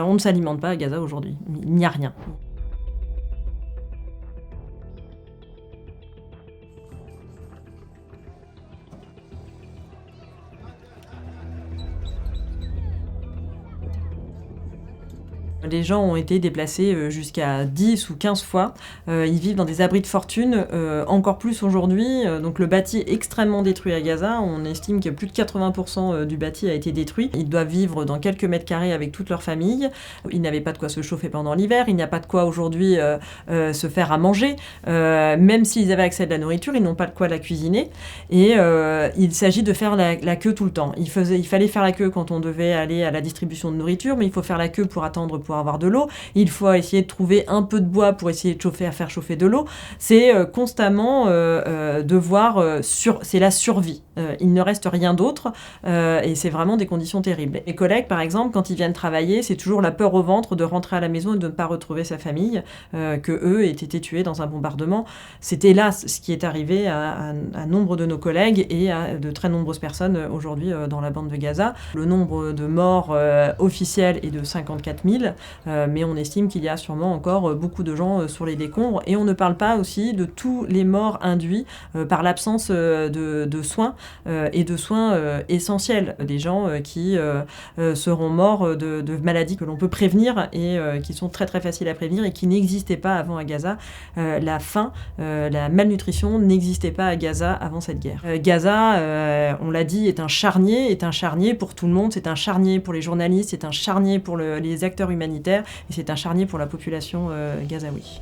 On ne s'alimente pas à Gaza aujourd'hui, il n'y a rien. Les gens ont été déplacés jusqu'à 10 ou 15 fois. Ils vivent dans des abris de fortune, encore plus aujourd'hui. Donc le bâti est extrêmement détruit à Gaza. On estime que plus de 80% du bâti a été détruit. Ils doivent vivre dans quelques mètres carrés avec toute leur famille. Ils n'avaient pas de quoi se chauffer pendant l'hiver. Il n'y a pas de quoi aujourd'hui se faire à manger. Même s'ils avaient accès à de la nourriture, ils n'ont pas de quoi la cuisiner. Et il s'agit de faire la queue tout le temps. Il fallait faire la queue quand on devait aller à la distribution de nourriture, mais il faut faire la queue pour attendre pour avoir de l'eau. Il faut essayer de trouver un peu de bois pour essayer de faire chauffer de l'eau. C'est constamment devoir c'est la survie. Il ne reste rien d'autre et c'est vraiment des conditions terribles. Mes collègues, par exemple, quand ils viennent travailler, c'est toujours la peur au ventre de rentrer à la maison et de ne pas retrouver sa famille, que eux aient été tués dans un bombardement. C'est hélas ce qui est arrivé à nombre de nos collègues et à de très nombreuses personnes aujourd'hui dans la bande de Gaza. Le nombre de morts officiels est de 54 000, mais on estime qu'il y a sûrement encore beaucoup de gens sur les décombres, et on ne parle pas aussi de tous les morts induits par l'absence de soins et de soins essentiels. Des gens qui seront morts de maladies que l'on peut prévenir et qui sont très très faciles à prévenir et qui n'existaient pas avant à Gaza. La faim, la malnutrition n'existait pas à Gaza avant cette guerre. Gaza, on l'a dit, est un charnier pour tout le monde, c'est un charnier pour les journalistes, c'est un charnier pour les acteurs humanitaires, et c'est un charnier pour la population gazaoui.